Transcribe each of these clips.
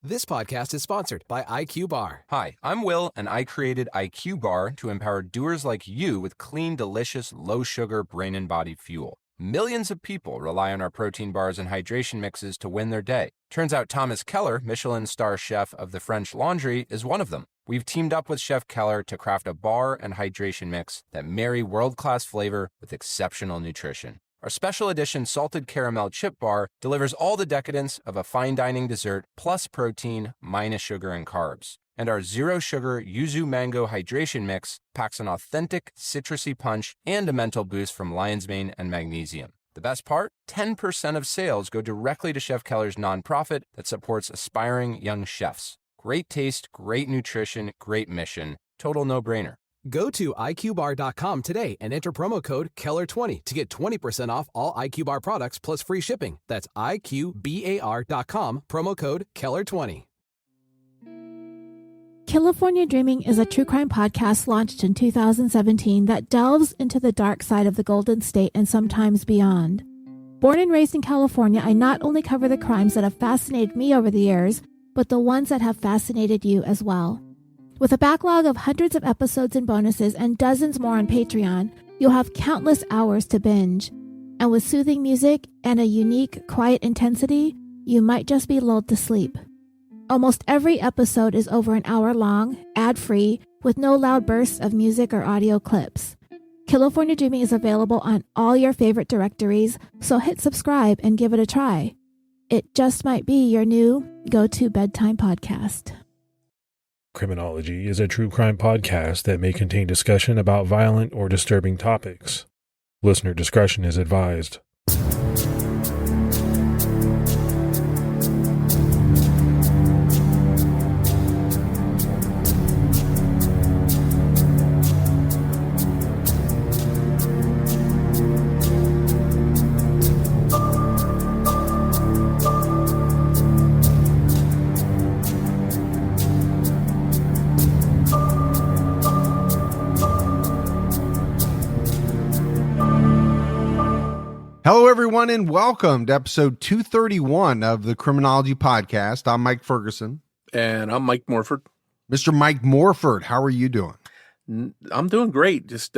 This podcast is sponsored by IQ Bar. Hi, I'm Will, and I created IQ Bar to empower doers like you with clean, delicious, low-sugar brain and body fuel. Millions of people rely on our protein bars and hydration mixes to win their day. Turns out Thomas Keller, Michelin star chef of the French Laundry, is one of them. We've teamed up with Chef Keller to craft a bar and hydration mix that marry world-class flavor with exceptional nutrition. Our special edition salted caramel chip bar delivers all the decadence of a fine dining dessert plus protein minus sugar and carbs. And our zero sugar yuzu mango hydration mix packs an authentic citrusy punch and a mental boost from lion's mane and magnesium. The best part? 10% of sales go directly to Chef Keller's nonprofit that supports aspiring young chefs. Great taste, great nutrition, great mission. Total no-brainer. Go to IQBar.com today and enter promo code KELLER20 to get 20% off all IQ Bar products plus free shipping. That's IQBAR.com, promo code KELLER20. California Dreaming is a true crime podcast launched in 2017 that delves into the dark side of the Golden State and sometimes beyond. Born and raised in California, I not only cover the crimes that have fascinated me over the years, but the ones that have fascinated you as well. With a backlog of hundreds of episodes and bonuses and dozens more on Patreon, you'll have countless hours to binge. And with soothing music and a unique, quiet intensity, you might just be lulled to sleep. Almost every episode is over an hour long, ad-free, with no loud bursts of music or audio clips. California Dreaming is available on all your favorite directories, so hit subscribe and give it a try. It just might be your new go-to bedtime podcast. Criminology is a true crime podcast that may contain discussion about violent or disturbing topics. Listener discretion is advised. Hello, everyone, and welcome to episode 231 of the Criminology Podcast. I'm Mike Ferguson. And I'm Mike Morford. Mr. Mike Morford, how are you doing? I'm doing great. Just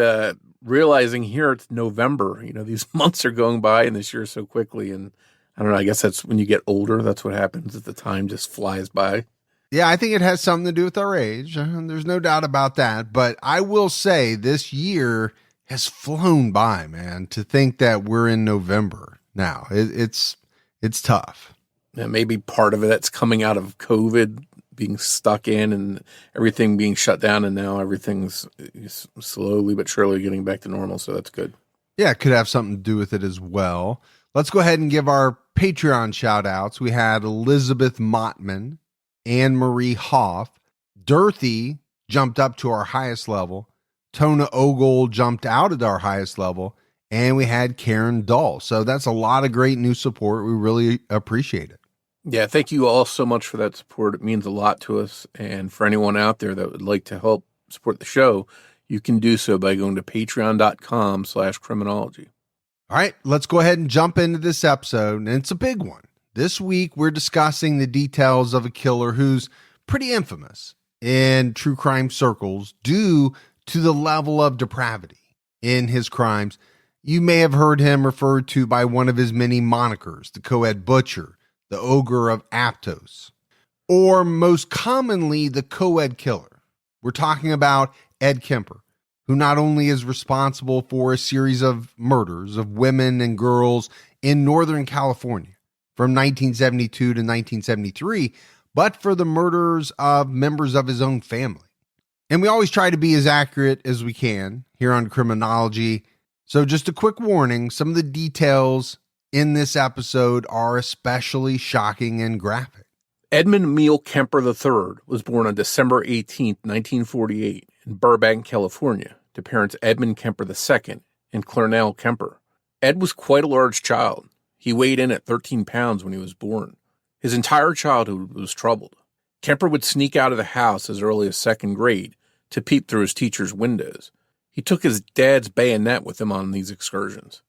realizing here it's November. You know, these months are going by and this year so quickly. And I don't know, I guess that's when you get older. That's what happens, that the time just flies by. Yeah, I think it has something to do with our age. There's no doubt about that. But I will say this year has flown by, man. To think that we're in November now, it's tough. Yeah, maybe part of it that's coming out of COVID being stuck in and everything being shut down, and now everything's slowly but surely getting back to normal. So that's good. Yeah, it could have something to do with it as well. Let's go ahead and give our Patreon shout outs. We had Elizabeth Mottman, Anne Marie Hoff, Dirthy jumped up to our highest level. Tona Ogle jumped out at our highest level, and we had Karen Dull. So that's a lot of great new support. We really appreciate it. Yeah, thank you all so much for that support. It means a lot to us. And for anyone out there that would like to help support the show, you can do so by going to patreon.com/criminology. All right, let's go ahead and jump into this episode, and it's a big one. This week, we're discussing the details of a killer who's pretty infamous in true crime circles due to the level of depravity in his crimes. You may have heard him referred to by one of his many monikers, the Co-Ed Butcher, the Ogre of Aptos, or most commonly, the Co-Ed Killer. We're talking about Ed Kemper, who not only is responsible for a series of murders of women and girls in Northern California from 1972 to 1973, but for the murders of members of his own family. And we always try to be as accurate as we can here on Criminology. So just a quick warning, some of the details in this episode are especially shocking and graphic. Edmund Emil Kemper III was born on December 18, 1948 in Burbank, California, to parents Edmund Kemper II and Clarnell Kemper. Ed was quite a large child. He weighed in at 13 pounds when he was born. His entire childhood was troubled. Kemper would sneak out of the house as early as second grade to peep through his teacher's windows. He took his dad's bayonet with him on these excursions.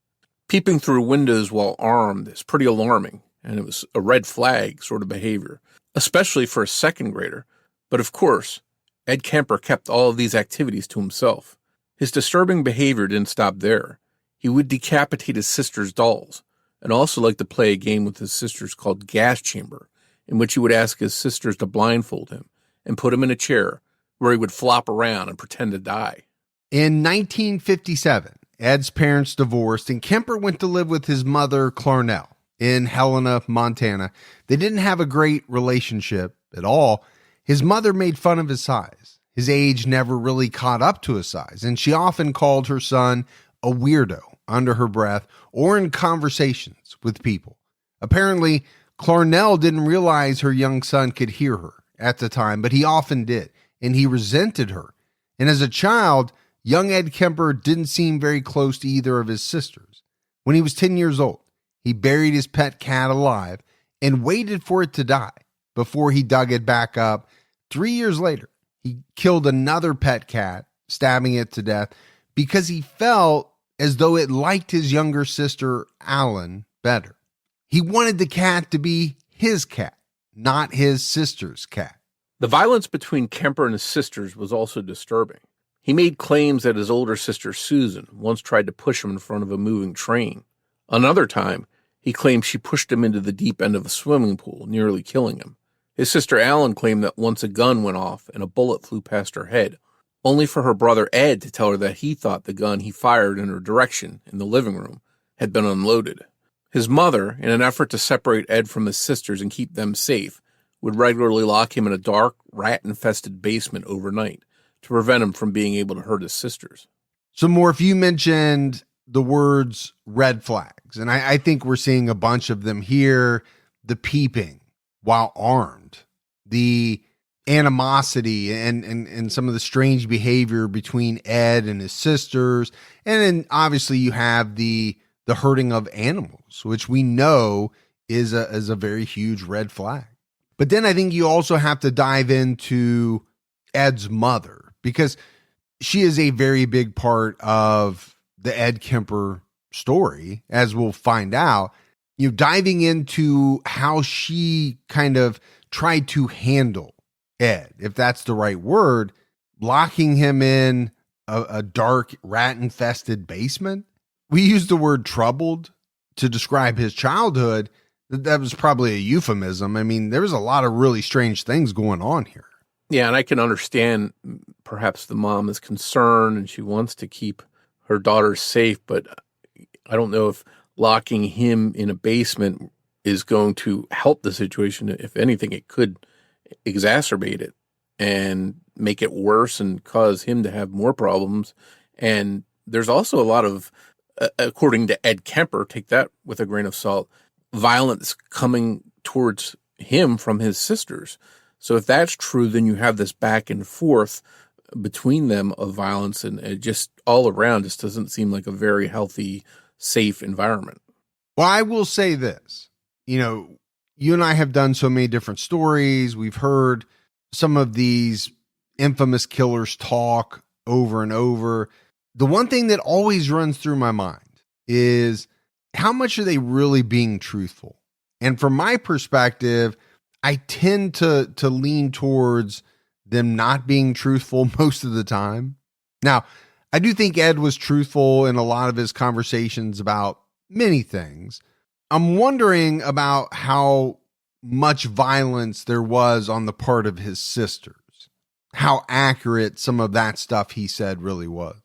Peeping through windows while armed is pretty alarming, and it was a red flag sort of behavior. especially for a second grader. But of course, Ed Kemper kept all of these activities to himself. His disturbing behavior didn't stop there. He would decapitate his sister's dolls, and also liked to play a game with his sisters called Gas Chamber, in which he would ask his sisters to blindfold him and put him in a chair where he would flop around and pretend to die. In 1957, Ed's parents divorced and Kemper went to live with his mother, Clarnell, in Helena, Montana. They didn't have a great relationship at all. His mother made fun of his size. His age never really caught up to his size, and she often called her son a weirdo under her breath or in conversations with people. Apparently, Clarnell didn't realize her young son could hear her at the time, but he often did, and he resented her. And as a child, young Ed Kemper didn't seem very close to either of his sisters. When he was 10 years old, he buried his pet cat alive and waited for it to die before he dug it back up. 3 years later, he killed another pet cat, stabbing it to death because he felt as though it liked his younger sister, Alan, better. He wanted the cat to be his cat, not his sister's cat. The violence between Kemper and his sisters was also disturbing. He made claims that his older sister, Susan, once tried to push him in front of a moving train. Another time, he claimed she pushed him into the deep end of a swimming pool, nearly killing him. His sister Alan claimed that once a gun went off and a bullet flew past her head, only for her brother Ed to tell her that he thought the gun he fired in her direction in the living room had been unloaded. His mother, in an effort to separate Ed from his sisters and keep them safe, would regularly lock him in a dark, rat-infested basement overnight to prevent him from being able to hurt his sisters. So, Morf, you mentioned the words red flags, and I think we're seeing a bunch of them here. The peeping while armed, the animosity and some of the strange behavior between Ed and his sisters. And then obviously you have the hurting of animals, which we know is a very huge red flag. But then I think you also have to dive into Ed's mother, because she is a very big part of the Ed Kemper story, as we'll find out. You know, diving into how she kind of tried to handle Ed, if that's the right word, locking him in a dark, rat-infested basement. We used the word troubled to describe his childhood. That was probably a euphemism. I mean, there was a lot of really strange things going on here. Yeah, and I can understand perhaps the mom is concerned and she wants to keep her daughter safe, but I don't know if locking him in a basement is going to help the situation. If anything, it could exacerbate it and make it worse and cause him to have more problems. And there's also a lot of, according to Ed Kemper, take that with a grain of salt, violence coming towards him from his sisters. So if that's true, then you have this back and forth between them of violence, and it just all around just doesn't seem like a very healthy, safe environment. Well, I will say this, you know, you and I have done so many different stories. We've heard some of these infamous killers talk over and over. The one thing that always runs through my mind is, how much are they really being truthful? And from my perspective, I tend to lean towards them not being truthful most of the time. Now, I do think Ed was truthful in a lot of his conversations about many things. I'm wondering about how much violence there was on the part of his sisters, how accurate some of that stuff he said really was.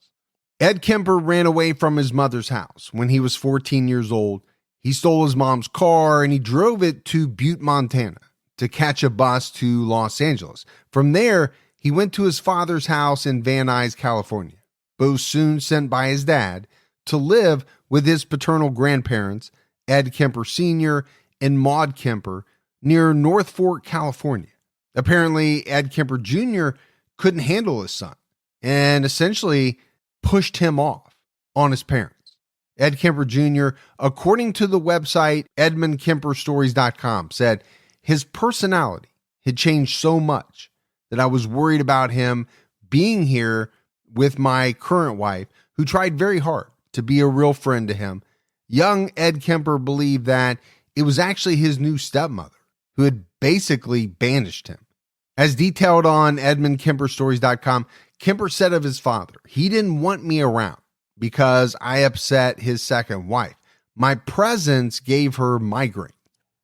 Ed Kemper ran away from his mother's house when he was 14 years old. He stole his mom's car and he drove it to Butte, Montana, to catch a bus to Los Angeles. From there, he went to his father's house in Van Nuys, California, both soon sent by his dad, to live with his paternal grandparents, Ed Kemper Sr. and Maud Kemper, near North Fork, California. Apparently, Ed Kemper Jr. couldn't handle his son and essentially pushed him off on his parents. Ed Kemper Jr., according to the website EdmundKemperStories.com, said his personality had changed so much that I was worried about him being here with my current wife, who tried very hard to be a real friend to him. Young Ed Kemper believed that it was actually his new stepmother who had basically banished him. As detailed on EdmundKemperStories.com, Kemper said of his father, "He didn't want me around because I upset his second wife. My presence gave her migraine."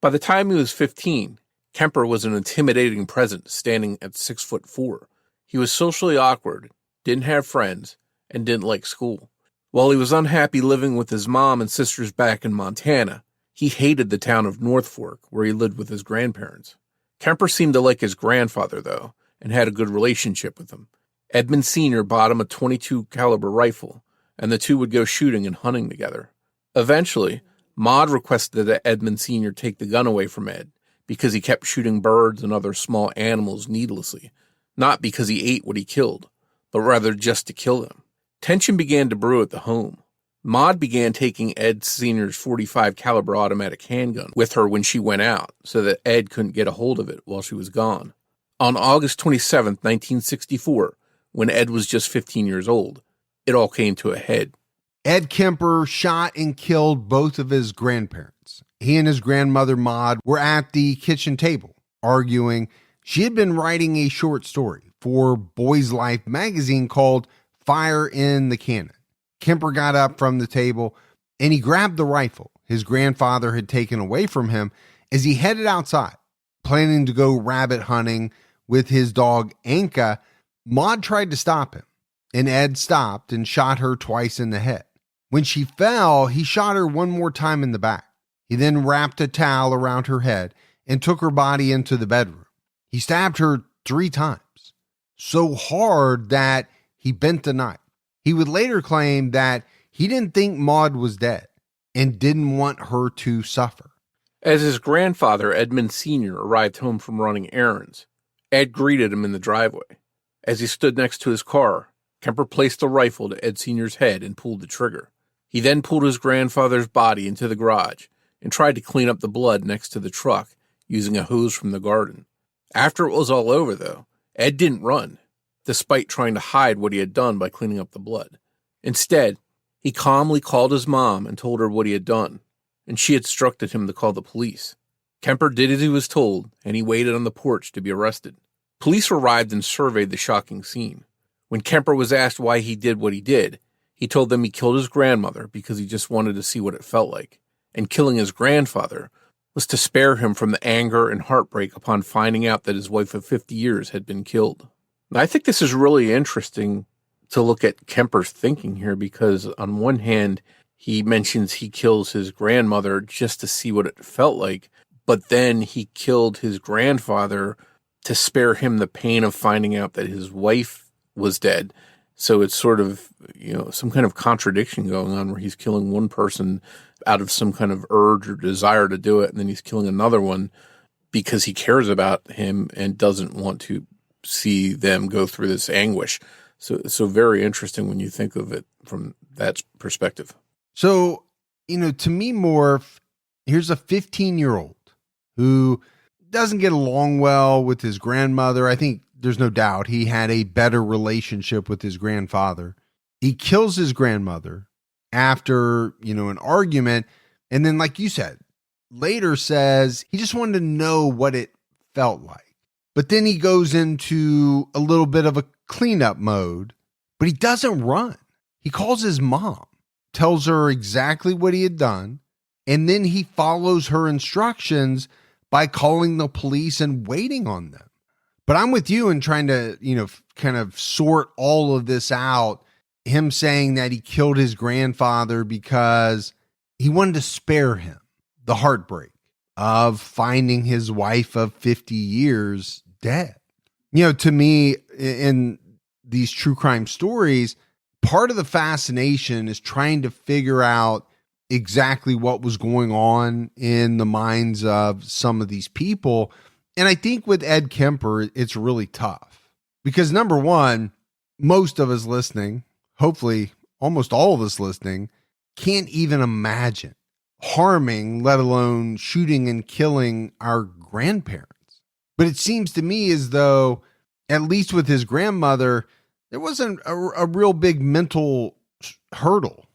By the time he was 15, Kemper was an intimidating presence standing at 6'4". He was socially awkward, didn't have friends, and didn't like school. While he was unhappy living with his mom and sisters back in Montana, he hated the town of North Fork, where he lived with his grandparents. Kemper seemed to like his grandfather, though, and had a good relationship with him. Edmund Sr. bought him a .22 caliber rifle, and the two would go shooting and hunting together. Eventually, Maud requested that Edmund Sr. take the gun away from Ed because he kept shooting birds and other small animals needlessly, not because he ate what he killed, but rather just to kill them. Tension began to brew at the home. Maud began taking Ed Sr.'s .45 caliber automatic handgun with her when she went out so that Ed couldn't get a hold of it while she was gone. On August 27, 1964, when Ed was just 15 years old, it all came to a head. Ed Kemper shot and killed both of his grandparents. He and his grandmother Maud were at the kitchen table arguing. She had been writing a short story for Boys Life magazine called Fire in the Cannon. Kemper got up from the table and he grabbed the rifle his grandfather had taken away from him as he headed outside, planning to go rabbit hunting with his dog Anka. Maud tried to stop him, and Ed stopped and shot her twice in the head. When she fell, he shot her one more time in the back. He then wrapped a towel around her head and took her body into the bedroom. He stabbed her 3 times, so hard that he bent the knife. He would later claim that he didn't think Maud was dead and didn't want her to suffer. As his grandfather, Edmund Sr., arrived home from running errands, Ed greeted him in the driveway. As he stood next to his car, Kemper placed the rifle to Ed Sr.'s head and pulled the trigger. He then pulled his grandfather's body into the garage and tried to clean up the blood next to the truck using a hose from the garden. After it was all over, though, Ed didn't run, despite trying to hide what he had done by cleaning up the blood. Instead, he calmly called his mom and told her what he had done, and she instructed him to call the police. Kemper did as he was told, and he waited on the porch to be arrested. Police arrived and surveyed the shocking scene. When Kemper was asked why he did what he did, he told them he killed his grandmother because he just wanted to see what it felt like, and killing his grandfather was to spare him from the anger and heartbreak upon finding out that his wife of 50 years had been killed. And I think this is really interesting to look at Kemper's thinking here, because on one hand, he mentions he kills his grandmother just to see what it felt like, but then he killed his grandfather to spare him the pain of finding out that his wife was dead. So it's sort of, some kind of contradiction going on where he's killing one person out of some kind of urge or desire to do it, and then he's killing another one because he cares about him and doesn't want to see them go through this anguish. So very interesting when you think of it from that perspective. So, to me, Morf, here's a 15-year-old who doesn't get along well with his grandmother. I think there's no doubt he had a better relationship with his grandfather. He kills his grandmother after, an argument. And then, like you said, later says he just wanted to know what it felt like. But then he goes into a little bit of a cleanup mode, but he doesn't run. He calls his mom, tells her exactly what he had done, and then he follows her instructions by calling the police and waiting on them. But I'm with you in trying to, kind of sort all of this out. Him saying that he killed his grandfather because he wanted to spare him the heartbreak of finding his wife of 50 years dead. To me, in these true crime stories, part of the fascination is trying to figure out exactly what was going on in the minds of some of these people. And I think with Ed Kemper, it's really tough because, number one, most of us listening, hopefully almost all of us listening, can't even imagine harming, let alone shooting and killing our grandparents. But it seems to me as though, at least with his grandmother, there wasn't a real big mental struggle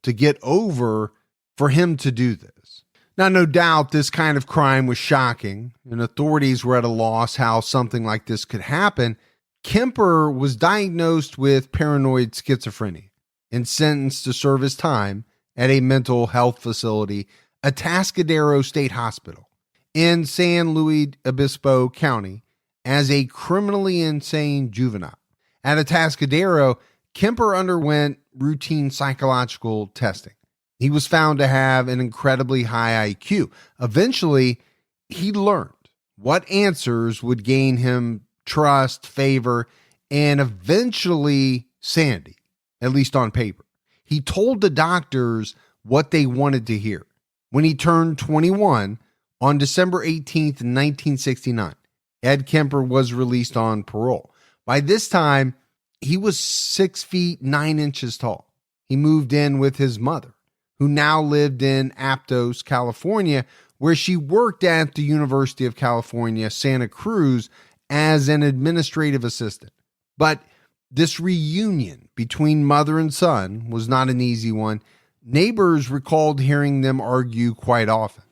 to get over for him to do this. Now, no doubt this kind of crime was shocking, and authorities were at a loss how something like this could happen. Kemper was diagnosed with paranoid schizophrenia and sentenced to serve his time at a mental health facility, Atascadero State Hospital in San Luis Obispo County, as a criminally insane juvenile. At Atascadero, Kemper underwent routine psychological testing. He was found to have an incredibly high IQ. Eventually, he learned what answers would gain him trust, favor, and eventually sanity, at least on paper. He told the doctors what they wanted to hear. When he turned 21 on December 18th, 1969, Ed Kemper was released on parole. By this time, he was 6 feet 9 inches tall. He moved in with his mother, who now lived in Aptos, California, where she worked at the University of California, Santa Cruz, as an administrative assistant. But this reunion between mother and son was not an easy one. Neighbors recalled hearing them argue quite often.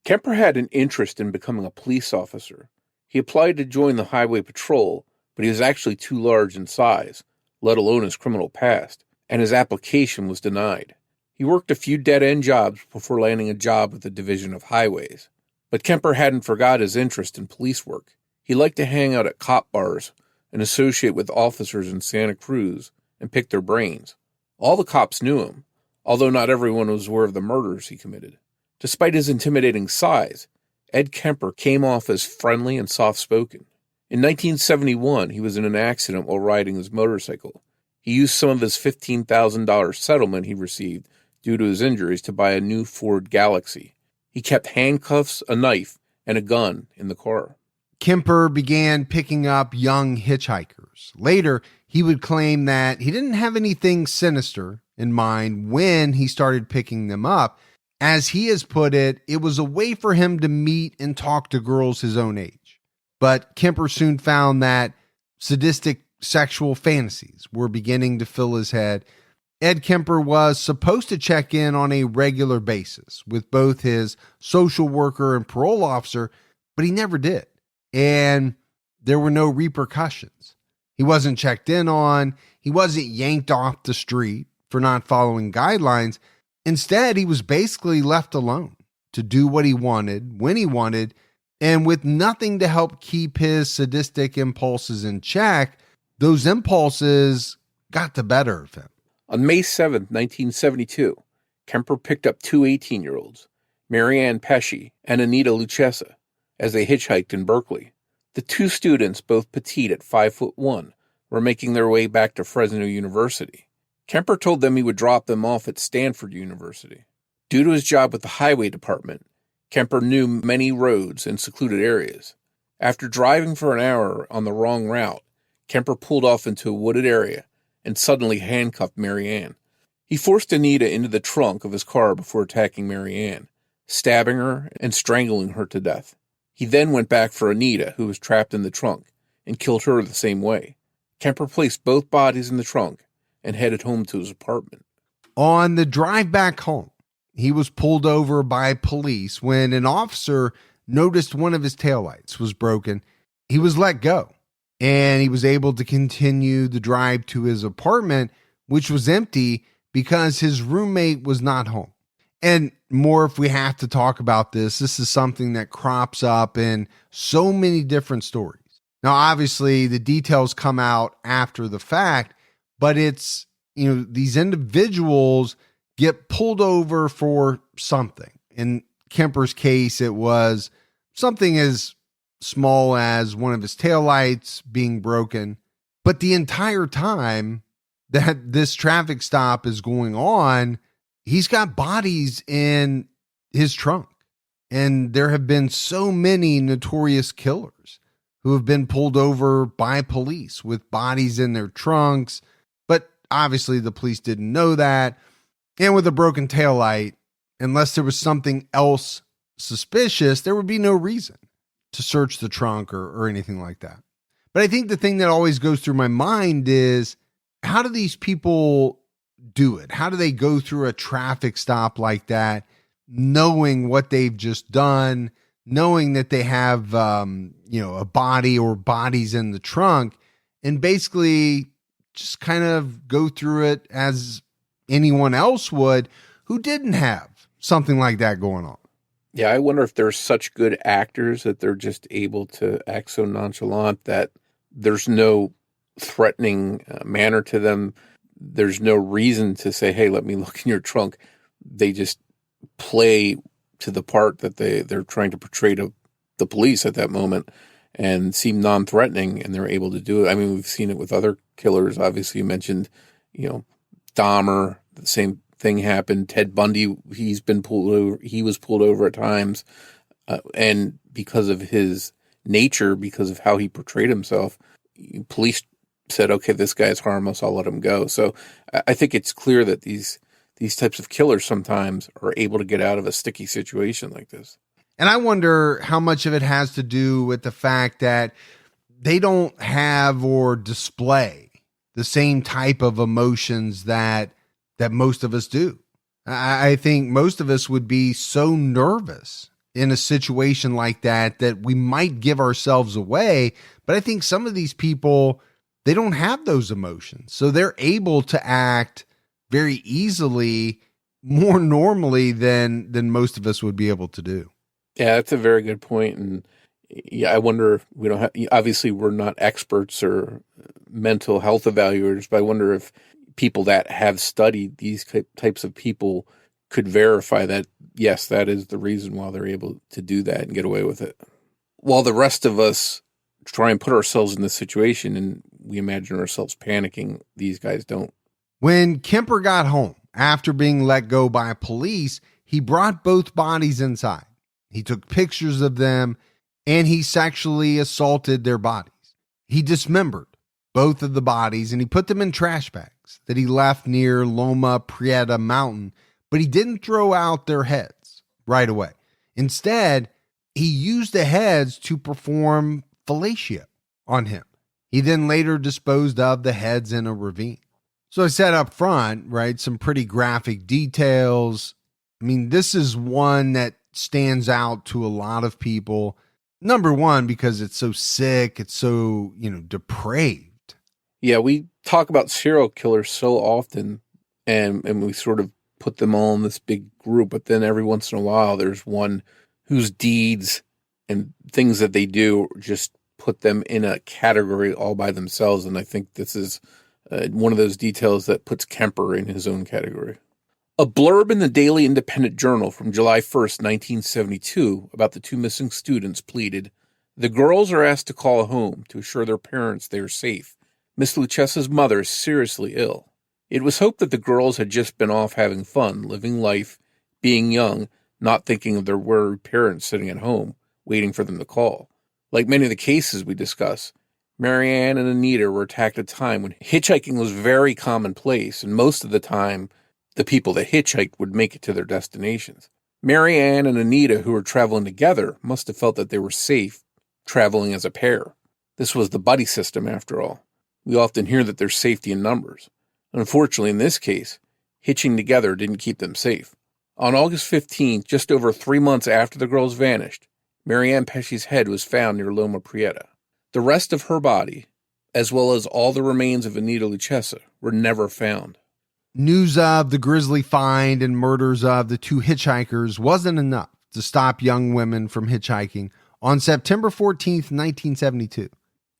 Kemper had an interest in becoming a police officer. He applied to join the highway patrol, but he was actually too large in size, let alone his criminal past, and his application was denied. He worked a few dead-end jobs before landing a job with the Division of Highways. But Kemper hadn't forgot his interest in police work. He liked to hang out at cop bars and associate with officers in Santa Cruz and pick their brains. All the cops knew him, although not everyone was aware of the murders he committed. Despite his intimidating size, Ed Kemper came off as friendly and soft-spoken. In 1971, he was in an accident while riding his motorcycle. He used some of his $15,000 settlement he received due to his injuries to buy a new Ford Galaxy. He kept handcuffs, a knife, and a gun in the car. Kemper began picking up young hitchhikers. Later, he would claim that he didn't have anything sinister in mind when he started picking them up. As he has put it, it was a way for him to meet and talk to girls his own age. But Kemper soon found that sadistic sexual fantasies were beginning to fill his head. Ed Kemper was supposed to check in on a regular basis with both his social worker and parole officer, but he never did. And there were no repercussions. He wasn't checked in on. He wasn't yanked off the street for not following guidelines. Instead, he was basically left alone to do what he wanted, when he wanted, and with nothing to help keep his sadistic impulses in check. Those impulses got the better of him. On May 7, 1972, Kemper picked up two 18-year-olds, Marianne Pesci and Anita Lucchesa, as they hitchhiked in Berkeley. The two students, both petite at 5'1", were making their way back to Fresno University. Kemper told them he would drop them off at Stanford University. Due to his job with the highway department, Kemper knew many roads and secluded areas. After driving for an hour on the wrong route, Kemper pulled off into a wooded area and suddenly handcuffed Marianne. He forced Anita into the trunk of his car before attacking Marianne, stabbing her and strangling her to death. He then went back for Anita, who was trapped in the trunk, and killed her the same way. Kemper placed both bodies in the trunk and headed home to his apartment. On the drive back home, he was pulled over by police when an officer noticed one of his taillights was broken. He was let go, and he was able to continue the drive to his apartment, which was empty because his roommate was not home. And more, if we have to talk about this is something that crops up in so many different stories. Now, obviously, the details come out after the fact, but it's, these individuals get pulled over for something. In Kemper's case, it was something as small as one of his taillights being broken. But the entire time that this traffic stop is going on, he's got bodies in his trunk. And there have been so many notorious killers who have been pulled over by police with bodies in their trunks. But obviously the police didn't know that. And with a broken taillight, unless there was something else suspicious, there would be no reason to search the trunk or anything like that. But I think the thing that always goes through my mind is, how do these people do it? How do they go through a traffic stop like that, knowing what they've just done, knowing that they have, a body or bodies in the trunk, and basically just kind of go through it as anyone else would who didn't have something like that going on. Yeah, I wonder if they're such good actors that they're just able to act so nonchalant that there's no threatening manner to them. There's no reason to say, hey, let me look in your trunk. They just play to the part that they're trying to portray to the police at that moment and seem non-threatening, and they're able to do it. I mean, we've seen it with other killers. Obviously, you mentioned, Dahmer, the same thing happened. Ted Bundy, he was pulled over at times. And because of his nature, because of how he portrayed himself, police said, okay, this guy's harmless, I'll let him go. So I think it's clear that these types of killers sometimes are able to get out of a sticky situation like this. And I wonder how much of it has to do with the fact that they don't have or display the same type of emotions that most of us do. I think most of us would be so nervous in a situation like that we might give ourselves away. But I think some of these people, they don't have those emotions. So they're able to act very easily, more normally than most of us would be able to do. Yeah, that's a very good point. And yeah, I wonder if we don't have, obviously we're not experts or mental health evaluators, but I wonder if people that have studied these types of people could verify that, yes, that is the reason why they're able to do that and get away with it. While the rest of us try and put ourselves in this situation and we imagine ourselves panicking, these guys don't. When Kemper got home after being let go by police, he brought both bodies inside. He took pictures of them and he sexually assaulted their bodies. He dismembered both of the bodies and he put them in trash bags that he left near Loma Prieta Mountain, but he didn't throw out their heads right away. Instead, he used the heads to perform fellatio on him. He then later disposed of the heads in a ravine. So I said up front, right, some pretty graphic details. I mean, this is one that stands out to a lot of people. Number one, because it's so sick, it's so, depraved. Yeah, we talk about serial killers so often, and we sort of put them all in this big group, but then every once in a while there's one whose deeds and things that they do just put them in a category all by themselves, and I think this is one of those details that puts Kemper in his own category. A blurb in the Daily Independent Journal from July 1st, 1972, about the two missing students pleaded, "The girls are asked to call home to assure their parents they are safe. Miss Lucesa's mother is seriously ill. It was hoped that the girls had just been off having fun, living life, being young, not thinking of their worried parents sitting at home, waiting for them to call. Like many of the cases we discuss, Marianne and Anita were attacked at a time when hitchhiking was very commonplace, and most of the time, the people that hitchhiked would make it to their destinations. Marianne and Anita, who were traveling together, must have felt that they were safe traveling as a pair. This was the buddy system, after all. We often hear that there's safety in numbers. Unfortunately, in this case, hitching together didn't keep them safe. On August 15th, just over 3 months after the girls vanished, Marianne Pesce's head was found near Loma Prieta. The rest of her body, as well as all the remains of Anita Lucesa, were never found. News of the grisly find and murders of the two hitchhikers wasn't enough to stop young women from hitchhiking. On September 14th, 1972,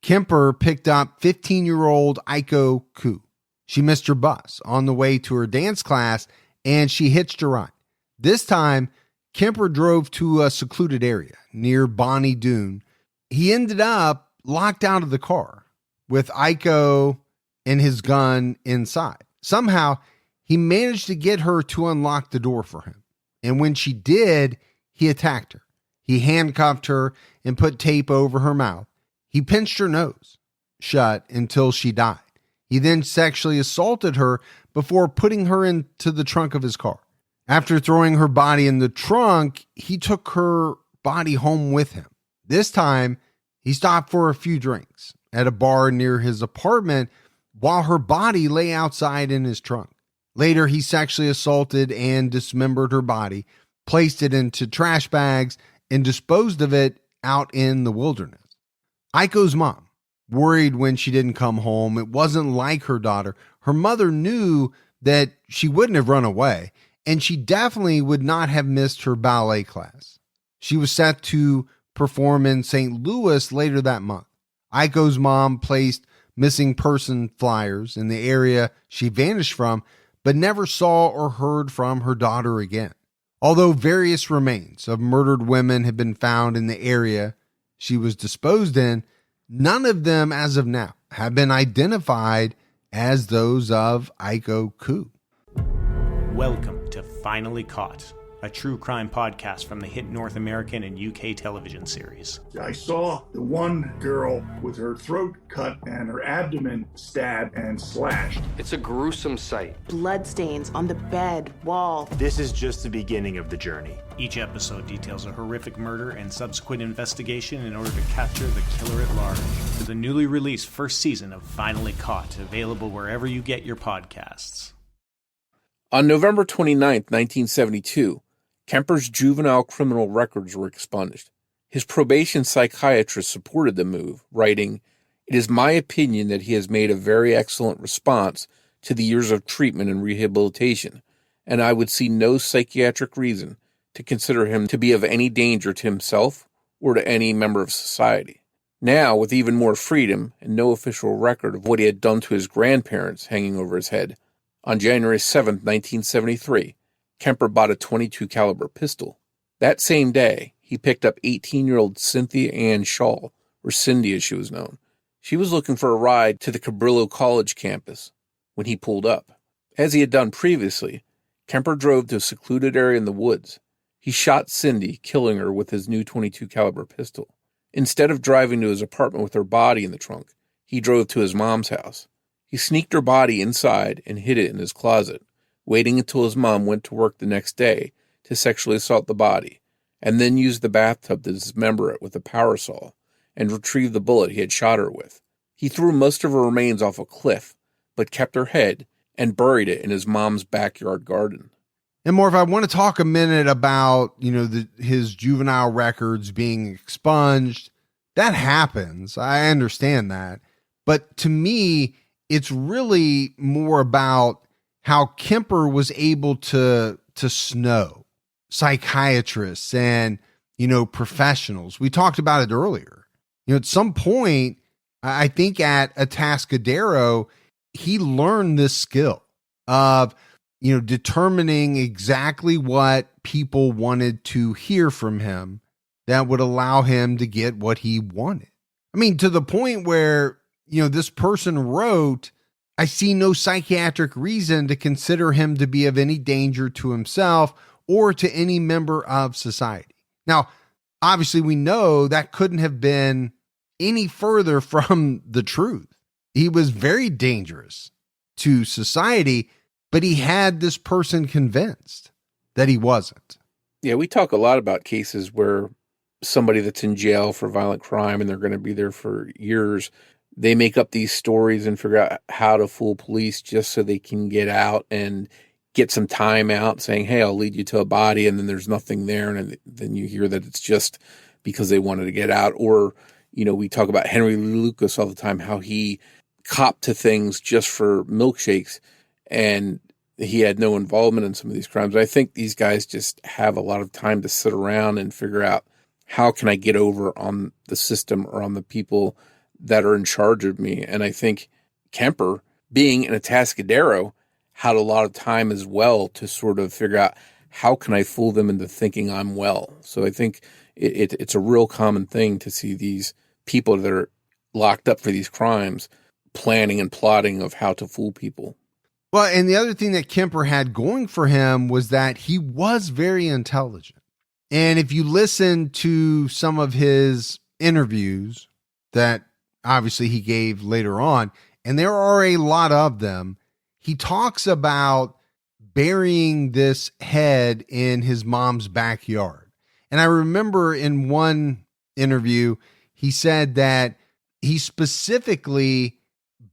Kemper picked up 15-year-old Aiko Ku. She missed her bus on the way to her dance class, and she hitched a ride. This time, Kemper drove to a secluded area near Bonnie Doon. He ended up locked out of the car with Aiko and his gun inside. Somehow, he managed to get her to unlock the door for him. And when she did, he attacked her. He handcuffed her and put tape over her mouth. He pinched her nose shut until she died. He then sexually assaulted her before putting her into the trunk of his car. After throwing her body in the trunk, he took her body home with him. This time, he stopped for a few drinks at a bar near his apartment while her body lay outside in his trunk. Later, he sexually assaulted and dismembered her body, placed it into trash bags, and disposed of it out in the wilderness. Aiko's mom worried when she didn't come home. It wasn't like her daughter. Her mother knew that she wouldn't have run away, and she definitely would not have missed her ballet class. She was set to perform in St. Louis later that month. Aiko's mom placed missing person flyers in the area she vanished from, but never saw or heard from her daughter again. Although various remains of murdered women have been found in the area she was disposed in, none of them as of now have been identified as those of Aiko Koo. Welcome to Finally Caught, a true crime podcast from the hit North American and UK television series. I saw the one girl with her throat cut and her abdomen stabbed and slashed. It's a gruesome sight. Bloodstains on the bed, wall. This is just the beginning of the journey. Each episode details a horrific murder and subsequent investigation in order to capture the killer at large. To the newly released first season of Finally Caught, available wherever you get your podcasts. On November 29, 1972, Kemper's juvenile criminal records were expunged. His probation psychiatrist supported the move, writing, "It is my opinion that he has made a very excellent response to the years of treatment and rehabilitation, and I would see no psychiatric reason to consider him to be of any danger to himself or to any member of society." Now, with even more freedom and no official record of what he had done to his grandparents hanging over his head, on January 7, 1973, Kemper bought a .22 caliber pistol. That same day, he picked up 18-year-old Cynthia Ann Shaw, or Cindy as she was known. She was looking for a ride to the Cabrillo College campus when he pulled up. As he had done previously, Kemper drove to a secluded area in the woods. He shot Cindy, killing her with his new .22 caliber pistol. Instead of driving to his apartment with her body in the trunk, he drove to his mom's house. He sneaked her body inside and hid it in his closet, waiting until his mom went to work the next day to sexually assault the body, and then used the bathtub to dismember it with a power saw and retrieve the bullet he had shot her with. He threw most of her remains off a cliff, but kept her head and buried it in his mom's backyard garden. And Morf, I want to talk a minute about, his juvenile records being expunged. That happens. I understand that. But to me, it's really more about how Kemper was able to snow psychiatrists and, professionals. We talked about it earlier. At some point, I think at Atascadero, he learned this skill of, determining exactly what people wanted to hear from him that would allow him to get what he wanted. I mean, to the point where, this person wrote, "I see no psychiatric reason to consider him to be of any danger to himself or to any member of society." Now, obviously, we know that couldn't have been any further from the truth. He was very dangerous to society, but he had this person convinced that he wasn't. Yeah, we talk a lot about cases where somebody that's in jail for violent crime and they're going to be there for years, they make up these stories and figure out how to fool police just so they can get out and get some time out saying, "Hey, I'll lead you to a body," and then there's nothing there. And then you hear that it's just because they wanted to get out. Or, we talk about Henry Lucas all the time, how he copped to things just for milkshakes and he had no involvement in some of these crimes. I think these guys just have a lot of time to sit around and figure out, how can I get over on the system or on the people that are in charge of me? And I think Kemper, being in Atascadero, had a lot of time as well to sort of figure out, how can I fool them into thinking I'm well? So I think it's a real common thing to see these people that are locked up for these crimes planning and plotting of how to fool people. Well, and the other thing that Kemper had going for him was that he was very intelligent. And if you listen to some of his interviews that obviously he gave later on, and there are a lot of them, he talks about burying this head in his mom's backyard. And I remember in one interview, he said that he specifically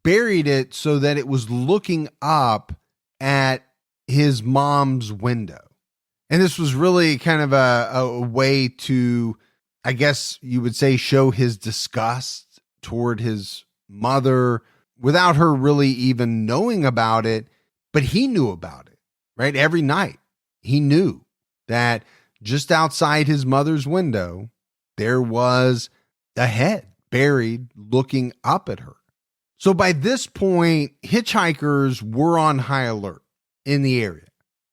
buried it so that it was looking up at his mom's window. And this was really kind of a way to, I guess you would say, show his disgust toward his mother without her really even knowing about it. But he knew about it, right? Every night he knew that just outside his mother's window, there was a head buried looking up at her. So by this point, hitchhikers were on high alert in the area.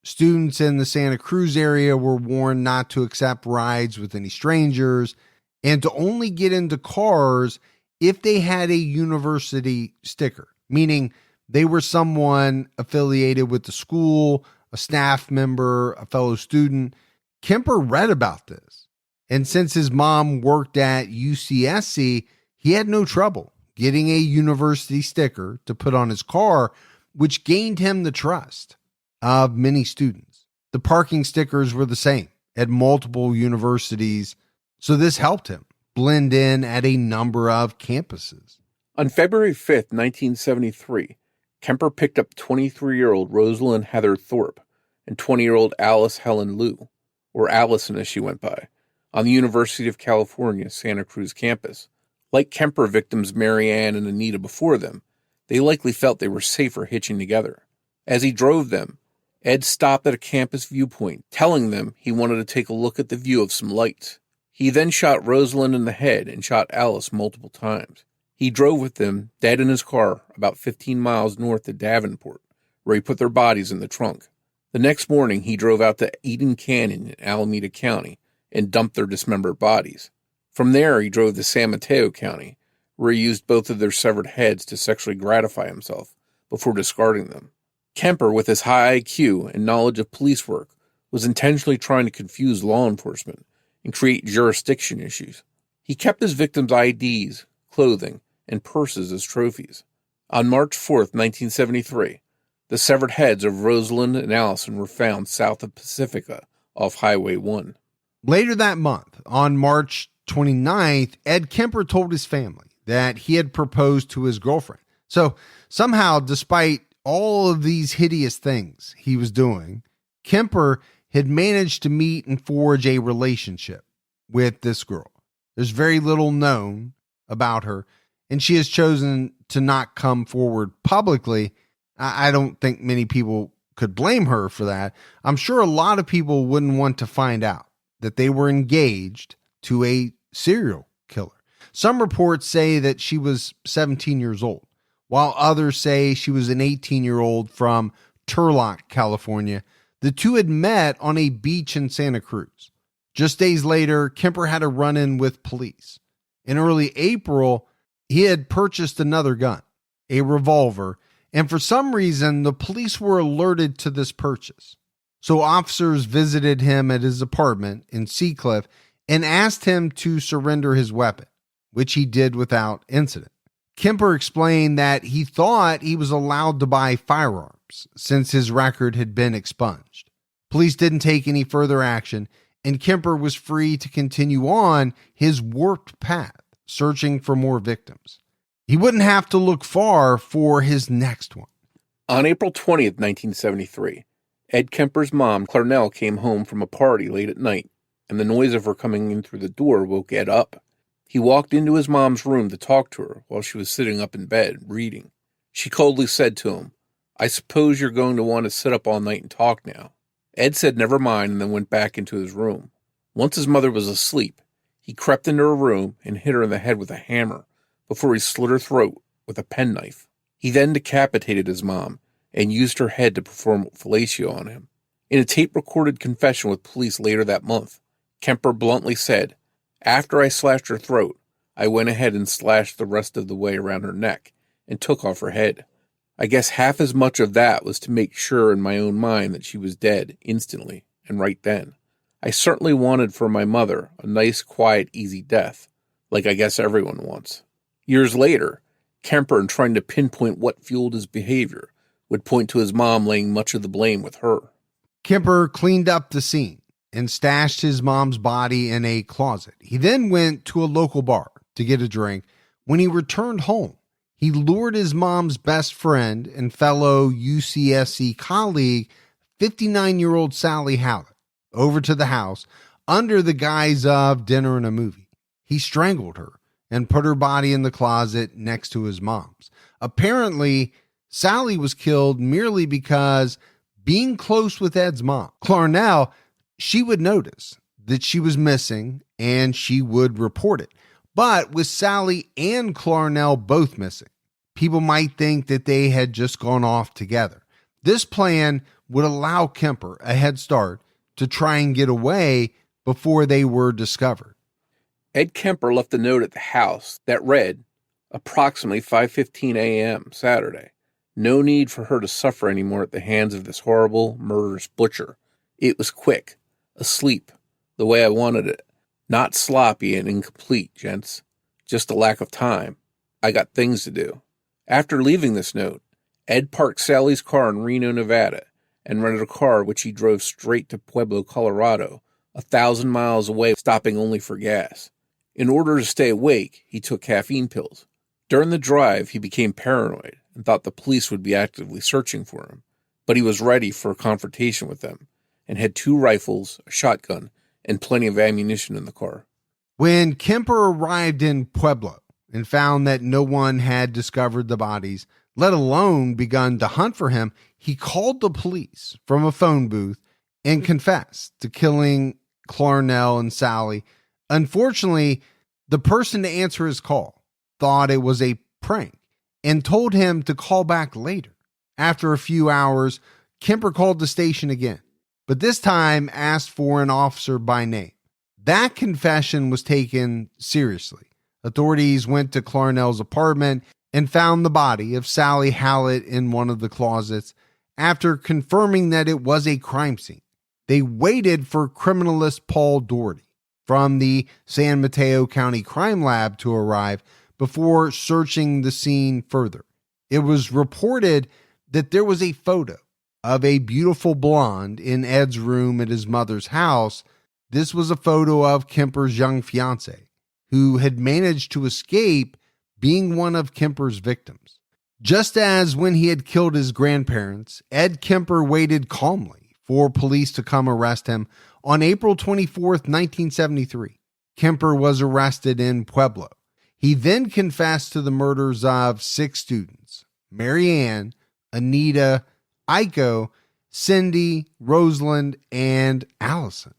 Students in the Santa Cruz area were warned not to accept rides with any strangers and to only get into cars if they had a university sticker, meaning they were someone affiliated with the school, a staff member, a fellow student. Kemper read about this. And since his mom worked at UCSC, he had no trouble getting a university sticker to put on his car, which gained him the trust of many students. The parking stickers were the same at multiple universities, so this helped him blend in at a number of campuses. On February 5th, 1973, Kemper picked up 23-year-old Rosalind Heather Thorpe and 20-year-old Alice Helen Liu, or Allison as she went by, on the University of California, Santa Cruz campus. Like Kemper victims Mary Ann and Anita before them, they likely felt they were safer hitching together. As he drove them, Ed stopped at a campus viewpoint, telling them he wanted to take a look at the view of some lights. He then shot Rosalind in the head and shot Alice multiple times. He drove with them, dead in his car, about 15 miles north of Davenport, where he put their bodies in the trunk. The next morning, he drove out to Eden Canyon in Alameda County and dumped their dismembered bodies. From there, he drove to San Mateo County, where he used both of their severed heads to sexually gratify himself before discarding them. Kemper, with his high IQ and knowledge of police work, was intentionally trying to confuse law enforcement and create jurisdiction issues. He kept his victims' IDs, clothing, and purses as trophies. On March 4th, 1973, the severed heads of Rosalind and Allison were found south of Pacifica off Highway 1. Later that month, on March 29th, Ed Kemper told his family that he had proposed to his girlfriend. So somehow, despite all of these hideous things he was doing, Kemper had managed to meet and forge a relationship with this girl. There's very little known about her, and she has chosen to not come forward publicly. I don't think many people could blame her for that. I'm sure a lot of people wouldn't want to find out that they were engaged to a serial killer. Some reports say that she was 17 years old, while others say she was an 18-year-old from Turlock, California. The two had met on a beach in Santa Cruz. Just days later, Kemper had a run-in with police. In early April, he had purchased another gun, a revolver, and for some reason, the police were alerted to this purchase. So officers visited him at his apartment in Seacliff and asked him to surrender his weapon, which he did without incident. Kemper explained that he thought he was allowed to buy firearms since his record had been expunged. Police didn't take any further action, and Kemper was free to continue on his warped path, searching for more victims. He wouldn't have to look far for his next one. On April 20th, 1973, Ed Kemper's mom, Clarnell, came home from a party late at night, and the noise of her coming in through the door woke Ed up. He walked into his mom's room to talk to her while she was sitting up in bed, reading. She coldly said to him, "I suppose you're going to want to sit up all night and talk now." Ed said never mind and then went back into his room. Once his mother was asleep, he crept into her room and hit her in the head with a hammer before he slit her throat with a penknife. He then decapitated his mom and used her head to perform fellatio on him. In a tape-recorded confession with police later that month, Kemper bluntly said, "After I slashed her throat, I went ahead and slashed the rest of the way around her neck and took off her head. I guess half as much of that was to make sure in my own mind that she was dead instantly and right then. I certainly wanted for my mother a nice, quiet, easy death, like I guess everyone wants." Years later, Kemper, in trying to pinpoint what fueled his behavior, would point to his mom laying much of the blame with her. Kemper cleaned up the scene and stashed his mom's body in a closet. He then went to a local bar to get a drink. When he returned home, he lured his mom's best friend and fellow UCSC colleague, 59-year-old Sally Hallett, over to the house under the guise of dinner and a movie. He strangled her and put her body in the closet next to his mom's. Apparently, Sally was killed merely because being close with Ed's mom, Clarnell, she would notice that she was missing and she would report it. But with Sally and Clarnell both missing, people might think that they had just gone off together. This plan would allow Kemper a head start to try and get away before they were discovered. Ed Kemper left a note at the house that read, approximately 5:15 a.m. Saturday. No need for her to suffer anymore at the hands of this horrible, murderous butcher. It was quick, asleep, the way I wanted it. Not sloppy and incomplete, gents. Just a lack of time. I got things to do. After leaving this note, Ed parked Sally's car in Reno, Nevada, and rented a car which he drove straight to Pueblo, Colorado, 1,000 miles away, stopping only for gas. In order to stay awake, he took caffeine pills. During the drive, he became paranoid and thought the police would be actively searching for him, but he was ready for a confrontation with them and had 2 rifles, a shotgun, and plenty of ammunition in the car. When Kemper arrived in Pueblo and found that no one had discovered the bodies, let alone begun to hunt for him, he called the police from a phone booth and confessed to killing Clarnell and Sally. Unfortunately, the person to answer his call thought it was a prank and told him to call back later. After a few hours, Kemper called the station again, but this time asked for an officer by name. That confession was taken seriously. Authorities went to Clarnell's apartment and found the body of Sally Hallett in one of the closets. After confirming that it was a crime scene, they waited for criminalist Paul Doherty from the San Mateo County Crime Lab to arrive before searching the scene further. It was reported that there was a photo of a beautiful blonde in Ed's room at his mother's house. This was a photo of Kemper's young fiancée, who had managed to escape being one of Kemper's victims. Just as when he had killed his grandparents, Ed Kemper waited calmly for police to come arrest him. On April 24th, 1973, Kemper was arrested in Pueblo. He then confessed to the murders of 6 students: Mary Ann, Anita, Iko, Cindy, Rosalind, and Allison.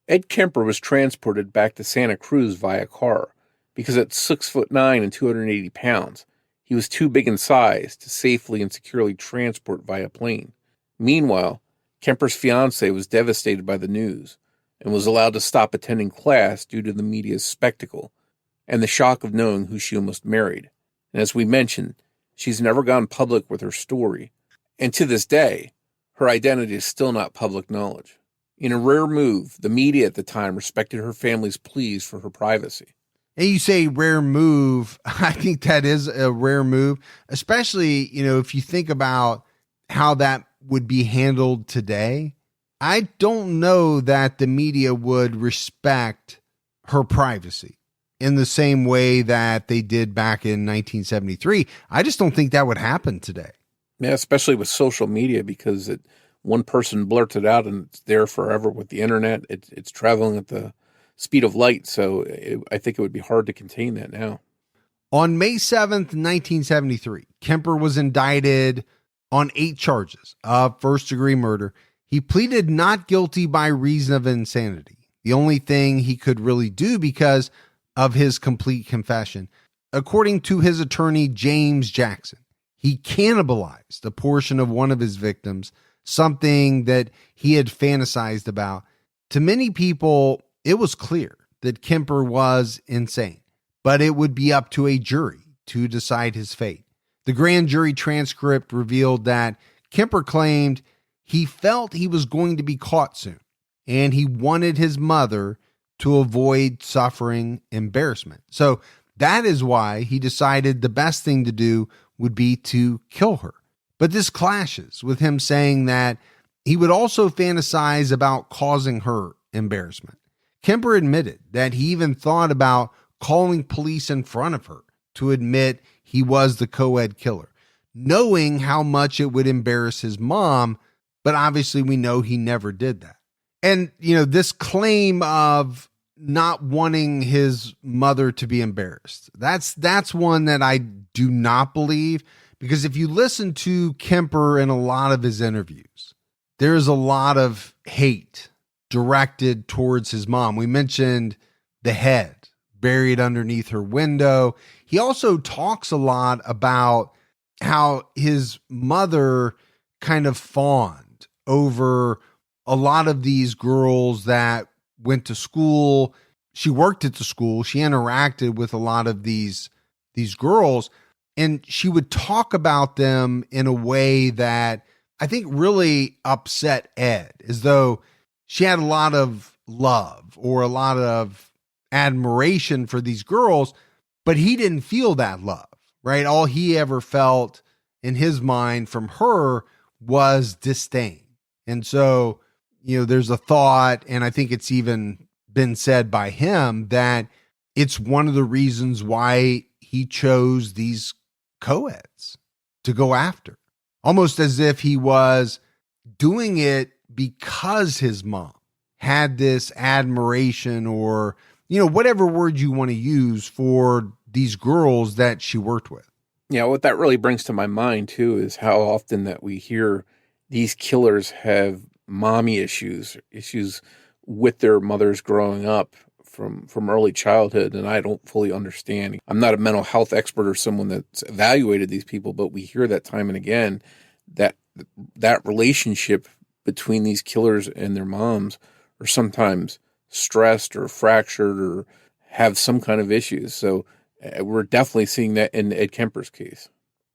Ed Kemper was transported back to Santa Cruz via car because at 6'9" and 280 pounds, he was too big in size to safely and securely transport via plane. Meanwhile, Kemper's fiancée was devastated by the news and was allowed to stop attending class due to the media's spectacle and the shock of knowing who she almost married. And as we mentioned, she's never gone public with her story, and to this day, her identity is still not public knowledge. In a rare move, the media at the time respected her family's pleas for her privacy. And you say rare move. I think that is a rare move, especially, if you think about how that would be handled today. I don't know that the media would respect her privacy in the same way that they did back in 1973. I just don't think that would happen today. Yeah, especially with social media, because one person blurts it out and it's there forever with the internet. It's traveling at the speed of light, so I think it would be hard to contain that now. On May 7th, 1973, Kemper was indicted on 8 charges of first-degree murder. He pleaded not guilty by reason of insanity, the only thing he could really do because of his complete confession. According to his attorney, James Jackson, he cannibalized a portion of one of his victims, something that he had fantasized about. To many people, it was clear that Kemper was insane, but it would be up to a jury to decide his fate. The grand jury transcript revealed that Kemper claimed he felt he was going to be caught soon, and he wanted his mother to avoid suffering embarrassment. So that is why he decided the best thing to do would be to kill her. But this clashes with him saying that he would also fantasize about causing her embarrassment. Kemper admitted that he even thought about calling police in front of her to admit he was the co-ed killer, knowing how much it would embarrass his mom, but obviously we know he never did that. And, this claim of not wanting his mother to be embarrassed, that's one that I do not believe, because if you listen to Kemper in a lot of his interviews, there's a lot of hate directed towards his mom. We mentioned the head buried underneath her window. He also talks a lot about how his mother kind of fawned over a lot of these girls that went to school. She worked at the school. She interacted with a lot of these girls, and she would talk about them in a way that I think really upset Ed, as though she had a lot of love or a lot of admiration for these girls, but he didn't feel that love, right? All he ever felt in his mind from her was disdain. And so, there's a thought, and I think it's even been said by him, that it's one of the reasons why he chose these co-eds to go after, almost as if he was doing it because his mom had this admiration, or, whatever word you want to use for these girls that she worked with. Yeah, what that really brings to my mind, too, is how often that we hear these killers have mommy issues with their mothers growing up from early childhood, and I don't fully understand. I'm not a mental health expert or someone that's evaluated these people, but we hear that time and again, that relationship between these killers and their moms are sometimes stressed or fractured or have some kind of issues. So we're definitely seeing that in Ed Kemper's case.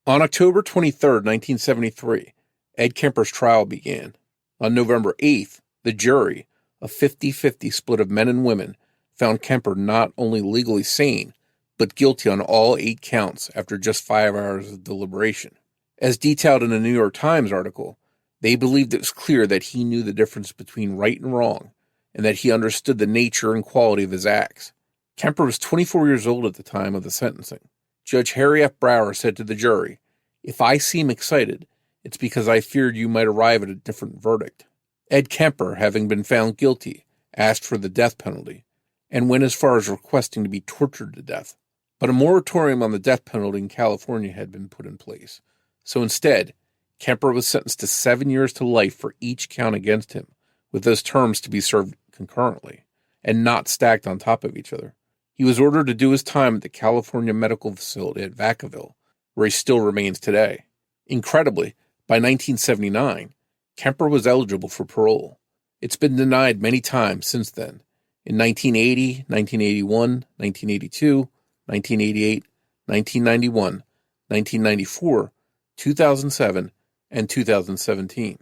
On October 23rd, 1973, Ed Kemper's trial began. On November 8th, the jury, a 50-50 split of men and women, found Kemper not only legally sane, but guilty on all 8 counts after just 5 hours of deliberation. As detailed in a New York Times article, they believed it was clear that he knew the difference between right and wrong, and that he understood the nature and quality of his acts. Kemper was 24 years old at the time of the sentencing. Judge Harry F. Brower said to the jury, "If I seem excited, it's because I feared you might arrive at a different verdict." Ed Kemper, having been found guilty, asked for the death penalty, and went as far as requesting to be tortured to death. But a moratorium on the death penalty in California had been put in place. So instead, Kemper was sentenced to 7 years to life for each count against him, with those terms to be served concurrently, and not stacked on top of each other. He was ordered to do his time at the California Medical Facility at Vacaville, where he still remains today. Incredibly, by 1979, Kemper was eligible for parole. It's been denied many times since then, in 1980, 1981, 1982, 1988, 1991, 1994, 2007, and 2017.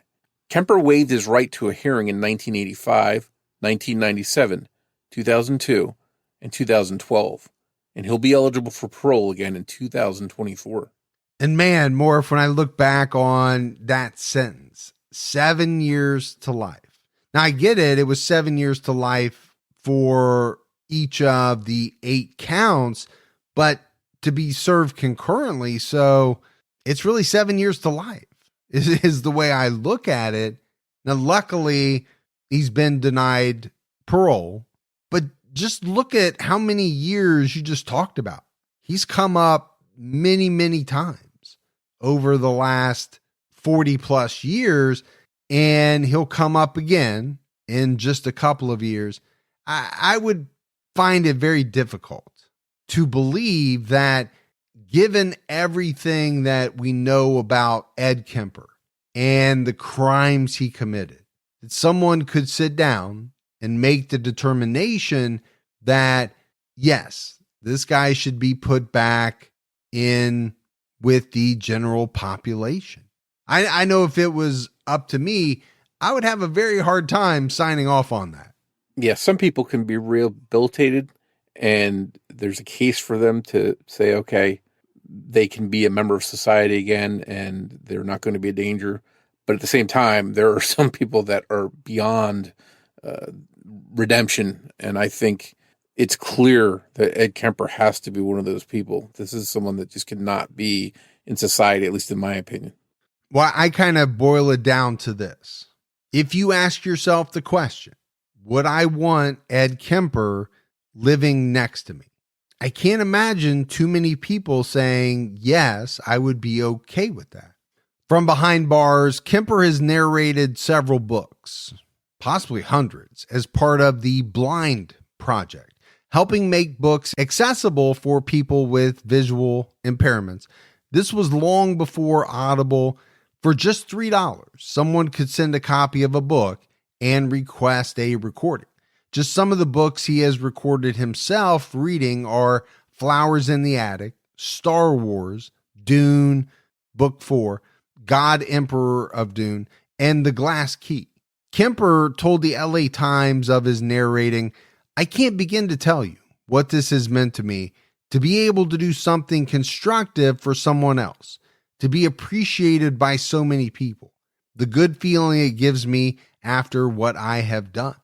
Kemper waived his right to a hearing in 1985, 1997, 2002, and 2012, and he'll be eligible for parole again in 2024. And man, Morf, when I look back on that sentence, 7 years to life. Now I get it. It was 7 years to life for each of the 8 counts, but to be served concurrently. So it's really 7 years to life is the way I look at it. Now, luckily he's been denied parole, but just look at how many years you just talked about. He's come up many, many times over the last 40 plus years, and he'll come up again in just a couple of years. I would find it very difficult to believe that, given everything that we know about Ed Kemper and the crimes he committed, that someone could sit down and make the determination that, yes, this guy should be put back in with the general population. I know if it was up to me, I would have a very hard time signing off on that. Yeah, some people can be rehabilitated, and there's a case for them to say, okay, they can be a member of society again, and they're not going to be a danger. But at the same time, there are some people that are beyond redemption, and I think it's clear that Ed Kemper has to be one of those people. This is someone that just cannot be in society, at least in my opinion. Well, I kind of boil it down to this. if you ask yourself the question, would I want Ed Kemper living next to me? I can't imagine too many people saying, yes, I would be okay with that. From behind bars, Kemper has narrated several books, possibly hundreds, as part of the Blind Project, helping make books accessible for people with visual impairments. This was long before Audible. For just $3, someone could send a copy of a book and request a recording. Just some of the books he has recorded himself reading are Flowers in the Attic, Star Wars, Dune, Book 4, God Emperor of Dune, and The Glass Key. Kemper told the LA Times of his narrating, "I can't begin to tell you what this has meant to me, to be able to do something constructive for someone else, to be appreciated by so many people, the good feeling it gives me after what I have done."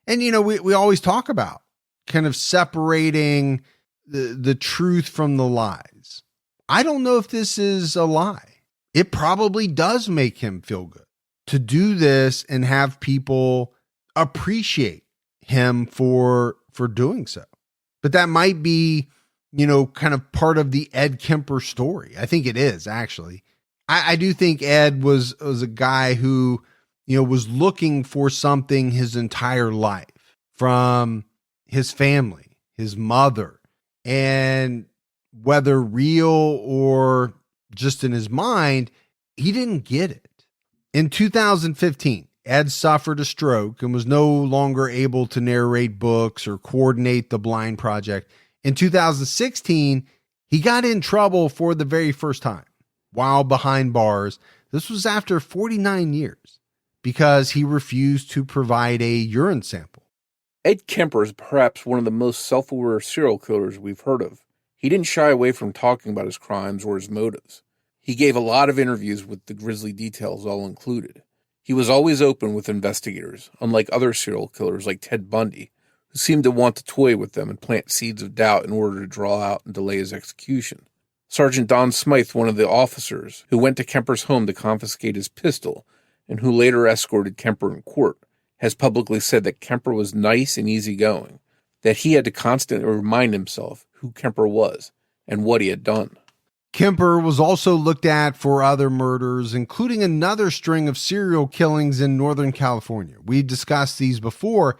And, we always talk about kind of separating the truth from the lies. I don't know if this is a lie. It probably does make him feel good to do this and have people appreciate him for doing so. But that might be, kind of part of the Ed Kemper story. I think it is, actually. I do think Ed was a guy who, was looking for something his entire life from his family, his mother, and whether real or just in his mind, he didn't get it. In 2015, Ed suffered a stroke and was no longer able to narrate books or coordinate the Blind Project. In 2016, he got in trouble for the very first time while behind bars. This was after 49 years because he refused to provide a urine sample. Ed Kemper is perhaps one of the most self-aware serial killers we've heard of. He didn't shy away from talking about his crimes or his motives. He gave a lot of interviews with the grisly details all included. He was always open with investigators, unlike other serial killers like Ted Bundy, who seemed to want to toy with them and plant seeds of doubt in order to draw out and delay his execution. Sergeant Don Smythe, one of the officers who went to Kemper's home to confiscate his pistol and who later escorted Kemper in court, has publicly said that Kemper was nice and easygoing, that he had to constantly remind himself who Kemper was and what he had done. Kemper was also looked at for other murders, including another string of serial killings in Northern California. We discussed these before.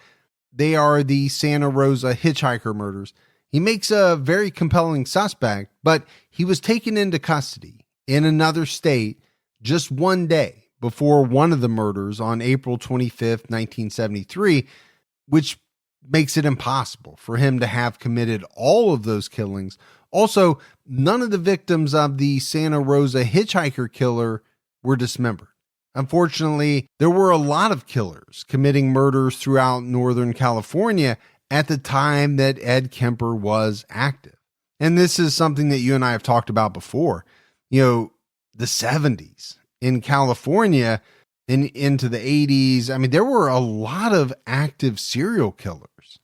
They are the Santa Rosa hitchhiker murders. He makes a very compelling suspect, but he was taken into custody in another state just one day before one of the murders on April 25th, 1973, which makes it impossible for him to have committed all of those killings. Also, none of the victims of the Santa Rosa hitchhiker killer were dismembered. Unfortunately, there were a lot of killers committing murders throughout Northern California at the time that Ed Kemper was active. And this is something that you and I have talked about before. The 70s in California and into the 80s. I mean, there were a lot of active serial killers.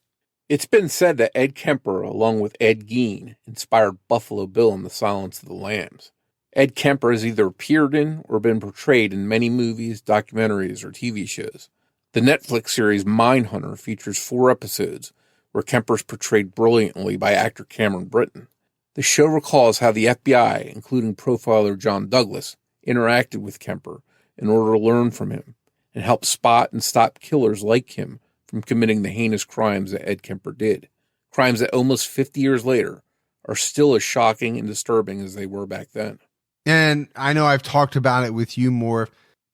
It's been said that Ed Kemper, along with Ed Gein, inspired Buffalo Bill in The Silence of the Lambs. Ed Kemper has either appeared in or been portrayed in many movies, documentaries, or TV shows. The Netflix series Mindhunter features 4 episodes where Kemper is portrayed brilliantly by actor Cameron Britton. The show recalls how the FBI, including profiler John Douglas, interacted with Kemper in order to learn from him and help spot and stop killers like him from committing the heinous crimes that Ed Kemper did. Crimes that almost 50 years later are still as shocking and disturbing as they were back then. And I know I've talked about it with you more.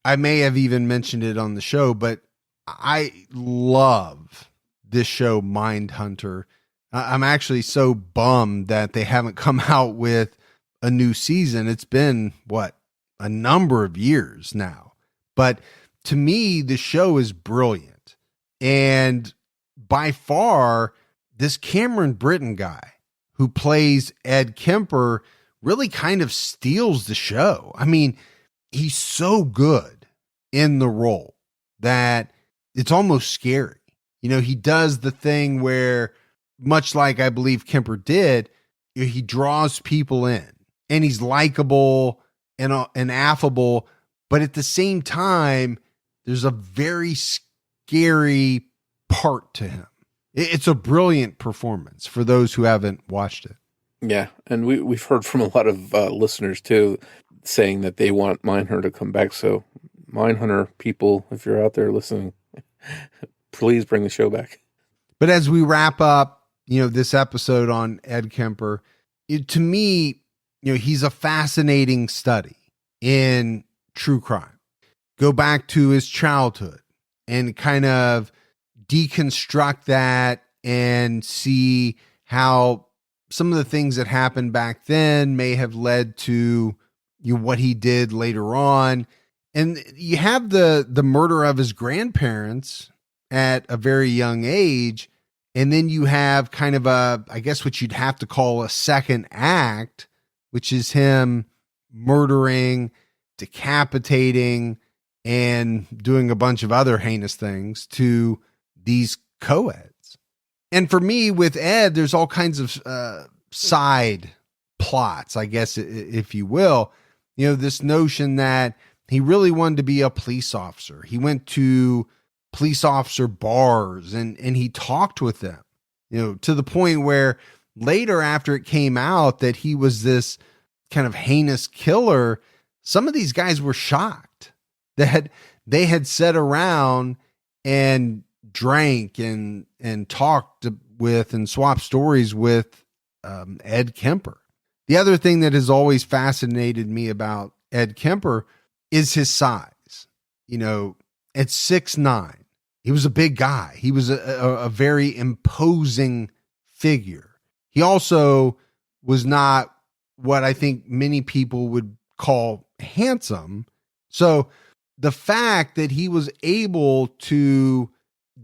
I may have even mentioned it on the show, but I love this show, Mindhunter. I'm actually so bummed that they haven't come out with a new season. It's been, a number of years now. But to me, the show is brilliant. And by far, this Cameron Britton guy who plays Ed Kemper really kind of steals the show. I mean, he's so good in the role that it's almost scary. He does the thing where, much like I believe Kemper did, he draws people in and he's likable and affable, but at the same time, there's a very scary part to him. It's a brilliant performance for those who haven't watched it. Yeah, and we've heard from a lot of listeners, too, saying that they want Mindhunter to come back. So, Mindhunter people, if you're out there listening, please bring the show back. But as we wrap up, this episode on Ed Kemper, to me, he's a fascinating study in true crime. Go back to his childhood and kind of deconstruct that and see how some of the things that happened back then may have led to what he did later on. And you have the murder of his grandparents at a very young age. And then you have kind of I guess what you'd have to call a second act, which is him murdering, decapitating, and doing a bunch of other heinous things to these co-eds. And for me, with Ed, there's all kinds of side plots, I guess, if you will. This notion that he really wanted to be a police officer. He went to police officer bars and he talked with them, to the point where later, after it came out that he was this kind of heinous killer, some of these guys were shocked that they had sat around and drank and talked with and swapped stories with Ed Kemper. The other thing that has always fascinated me about Ed Kemper is his size. At 6'9", he was a big guy. He was a very imposing figure. He also was not what I think many people would call handsome. So the fact that he was able to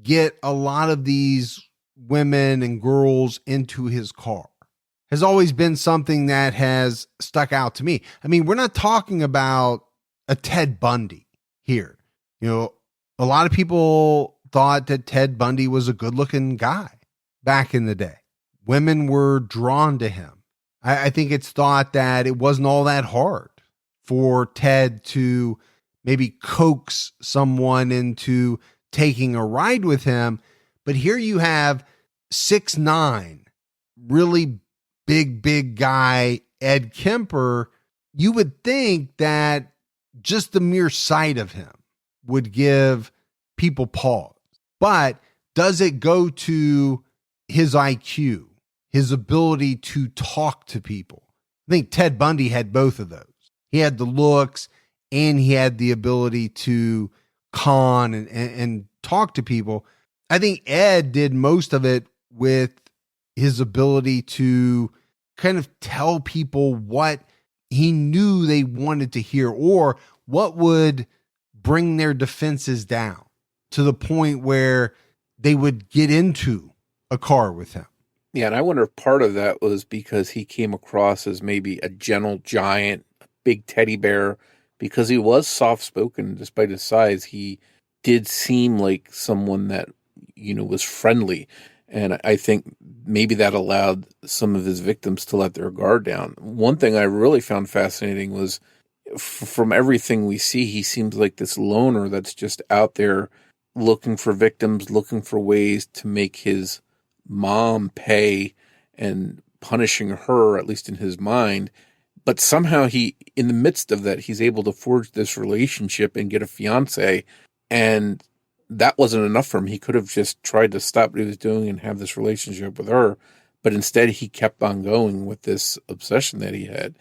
get a lot of these women and girls into his car has always been something that has stuck out to me. I mean, we're not talking about a Ted Bundy here. A lot of people thought that Ted Bundy was a good-looking guy back in the day. Women were drawn to him. I think it's thought that it wasn't all that hard for Ted to maybe coax someone into taking a ride with him. But here you have 6'9", really big guy, Ed Kemper. You would think that just the mere sight of him would give people pause. But does it go to his IQ, his ability to talk to people? I think Ted Bundy had both of those. He had the looks and he had the ability to con and talk to people. I think Ed did most of it with his ability to kind of tell people what he knew they wanted to hear or what would bring their defenses down to the point where they would get into a car with him. Yeah, and I wonder if part of that was because he came across as maybe a gentle giant, big teddy bear, because he was soft-spoken despite his size. He did seem like someone that, was friendly. And I think maybe that allowed some of his victims to let their guard down. One thing I really found fascinating was from everything we see, he seems like this loner that's just out there looking for victims, looking for ways to make his mom pay and punishing her, at least in his mind. But somehow in the midst of that, he's able to forge this relationship and get a fiance. And that wasn't enough for him. He could have just tried to stop what he was doing and have this relationship with her. But instead, he kept on going with this obsession that he had.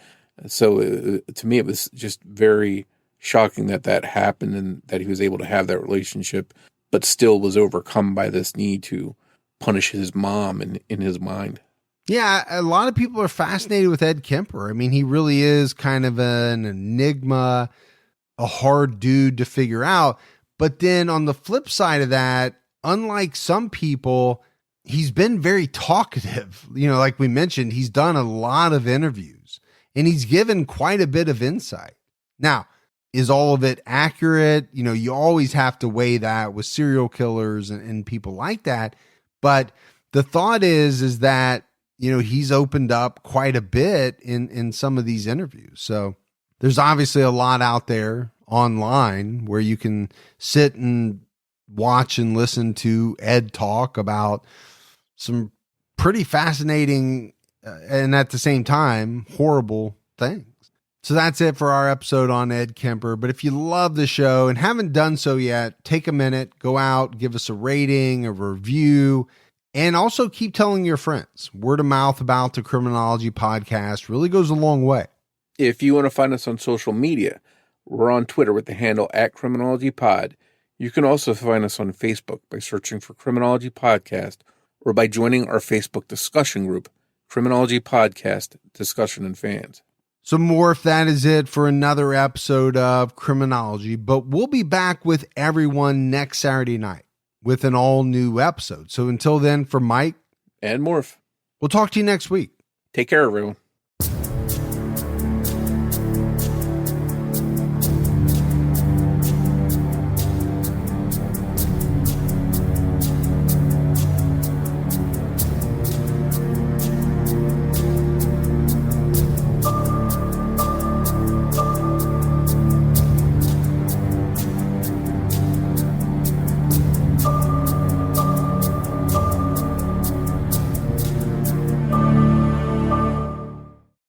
So to me, it was just very shocking that happened and that he was able to have that relationship, but still was overcome by this need to punish his mom in his mind. Yeah, a lot of people are fascinated with Ed Kemper. I mean, he really is kind of an enigma, a hard dude to figure out. But then on the flip side of that, unlike some people, he's been very talkative. Like we mentioned, he's done a lot of interviews and he's given quite a bit of insight. Now, is all of it accurate? You always have to weigh that with serial killers and people like that. But the thought is that, he's opened up quite a bit in some of these interviews. So there's obviously a lot out there online where you can sit and watch and listen to Ed talk about some pretty fascinating and at the same time horrible things. So that's it for our episode on Ed Kemper. But if you love the show and haven't done so yet, take a minute, go out, give us a rating, a review, and also keep telling your friends. Word of mouth about the Criminology podcast really goes a long way. If you want to find us on social media, we're on Twitter with the handle @CriminologyPod. You can also find us on Facebook by searching for Criminology Podcast or by joining our Facebook discussion group, Criminology Podcast Discussion and Fans. So Morf, that is it for another episode of Criminology, but we'll be back with everyone next Saturday night with an all new episode. So until then, for Mike and Morf, we'll talk to you next week. Take care, everyone.